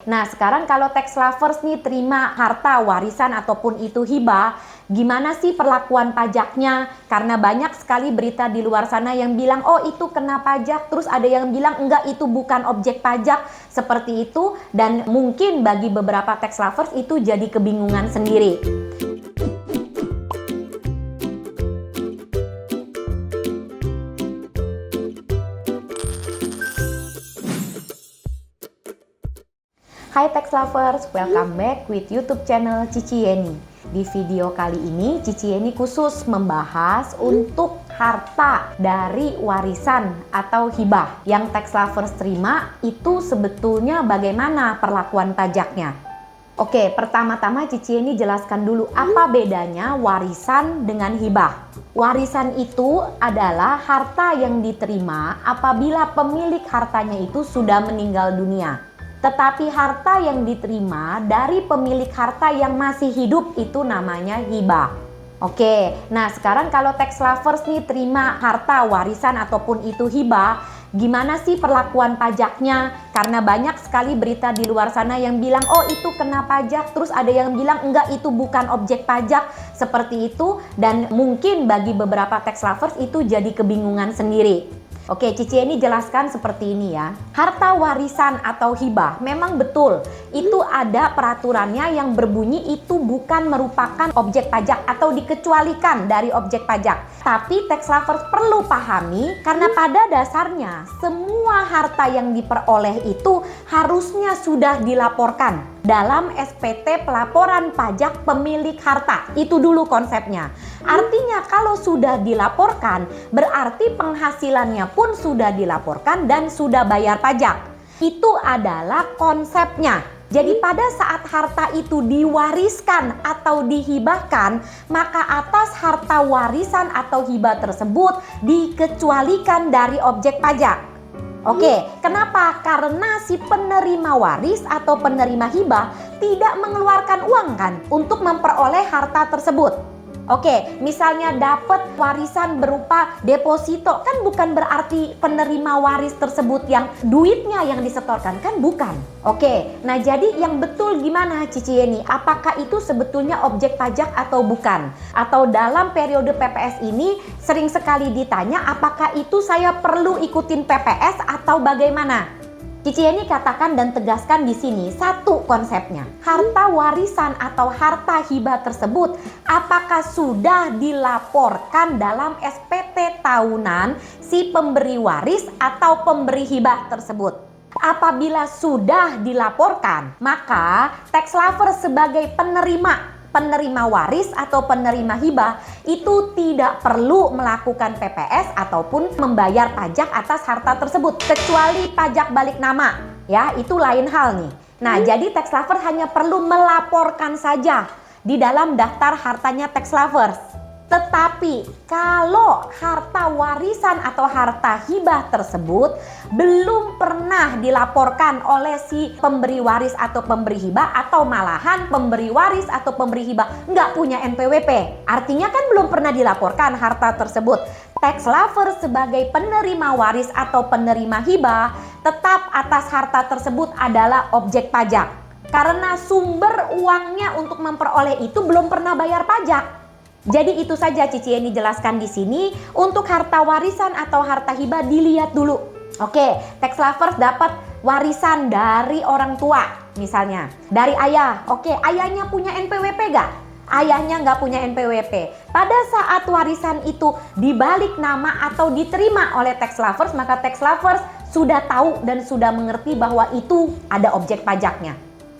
Nah, sekarang kalau tax lovers nih terima harta warisan ataupun itu hibah, gimana sih perlakuan pajaknya? Karena banyak sekali berita di luar sana yang bilang, oh itu kena pajak, terus ada yang bilang enggak, itu bukan objek pajak, seperti itu. Dan mungkin bagi beberapa tax lovers itu jadi kebingungan sendiri. Hai tax lovers, welcome back with YouTube channel Cici Yeni. Di video kali ini Cici Yeni khusus membahas untuk harta dari warisan atau hibah yang tax lovers terima itu sebetulnya bagaimana perlakuan pajaknya. Oke, pertama-tama Cici Yeni jelaskan dulu apa bedanya warisan dengan hibah. Warisan itu adalah harta yang diterima apabila pemilik hartanya itu sudah meninggal dunia. Tetapi harta yang diterima dari pemilik harta yang masih hidup itu namanya hibah. Oke, nah sekarang kalau tax lovers nih terima harta warisan ataupun itu hibah, gimana sih perlakuan pajaknya? Karena banyak sekali berita di luar sana yang bilang, oh itu kena pajak, terus ada yang bilang enggak, itu bukan objek pajak, seperti itu. Dan mungkin bagi beberapa tax lovers itu jadi kebingungan sendiri. Oke, Cici Yeni jelaskan seperti ini ya. Harta warisan atau hibah memang betul itu ada peraturannya yang berbunyi itu bukan merupakan objek pajak atau dikecualikan dari objek pajak. Tapi tax lovers perlu pahami karena pada dasarnya semua harta yang diperoleh itu harusnya sudah dilaporkan dalam SPT pelaporan pajak pemilik harta. Itu dulu konsepnya. Artinya kalau sudah dilaporkan berarti penghasilannya pun sudah dilaporkan dan sudah bayar pajak. Itu adalah konsepnya. Jadi pada saat harta itu diwariskan atau dihibahkan, maka atas harta warisan atau hibah tersebut dikecualikan dari objek pajak. Oke, kenapa? Karena si penerima waris atau penerima hibah tidak mengeluarkan uang kan untuk memperoleh harta tersebut. Oke, misalnya dapat warisan berupa deposito, kan bukan berarti penerima waris tersebut yang duitnya yang disetorkan, kan bukan. Oke, nah jadi yang betul gimana Cici Yeni? Apakah itu sebetulnya objek pajak atau bukan? Atau dalam periode PPS ini sering sekali ditanya apakah itu saya perlu ikutin PPS atau bagaimana? Cici Yeni katakan dan tegaskan di sini satu konsepnya. Harta warisan atau harta hibah tersebut apakah sudah dilaporkan dalam SPT tahunan si pemberi waris atau pemberi hibah tersebut. Apabila sudah dilaporkan, maka tax lover sebagai penerima waris atau penerima hibah itu tidak perlu melakukan PPS ataupun membayar pajak atas harta tersebut kecuali pajak balik nama ya, itu lain hal nih. Nah, jadi tax lover hanya perlu melaporkan saja di dalam daftar hartanya tax lovers. Tetapi kalau harta warisan atau harta hibah tersebut belum pernah dilaporkan oleh si pemberi waris atau pemberi hibah, atau malahan pemberi waris atau pemberi hibah nggak punya NPWP, artinya kan belum pernah dilaporkan harta tersebut. Tax lover sebagai penerima waris atau penerima hibah tetap atas harta tersebut adalah objek pajak. Karena sumber uangnya untuk memperoleh itu belum pernah bayar pajak. Jadi itu saja Cici Yeni jelaskan di sini. Untuk harta warisan atau harta hibah dilihat dulu. Oke, tax lovers dapat warisan dari orang tua misalnya, dari ayah. Oke, ayahnya punya NPWP gak? Ayahnya nggak punya NPWP. Pada saat warisan itu dibalik nama atau diterima oleh tax lovers, maka tax lovers sudah tahu dan sudah mengerti bahwa itu ada objek pajaknya.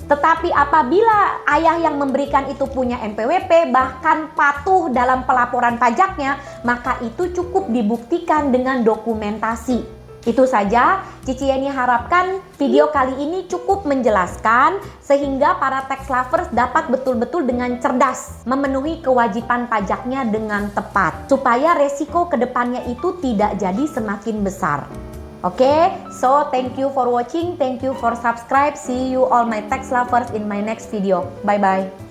Tetapi apabila ayah yang memberikan itu punya NPWP, bahkan patuh dalam pelaporan pajaknya, maka itu cukup dibuktikan dengan dokumentasi. Itu saja, Cici Yeni harapkan video kali ini cukup menjelaskan sehingga para tax lovers dapat betul-betul dengan cerdas memenuhi kewajiban pajaknya dengan tepat, supaya resiko kedepannya itu tidak jadi semakin besar. Okay, so thank you for watching, thank you for subscribe. See you all my tax lovers in my next video. Bye bye.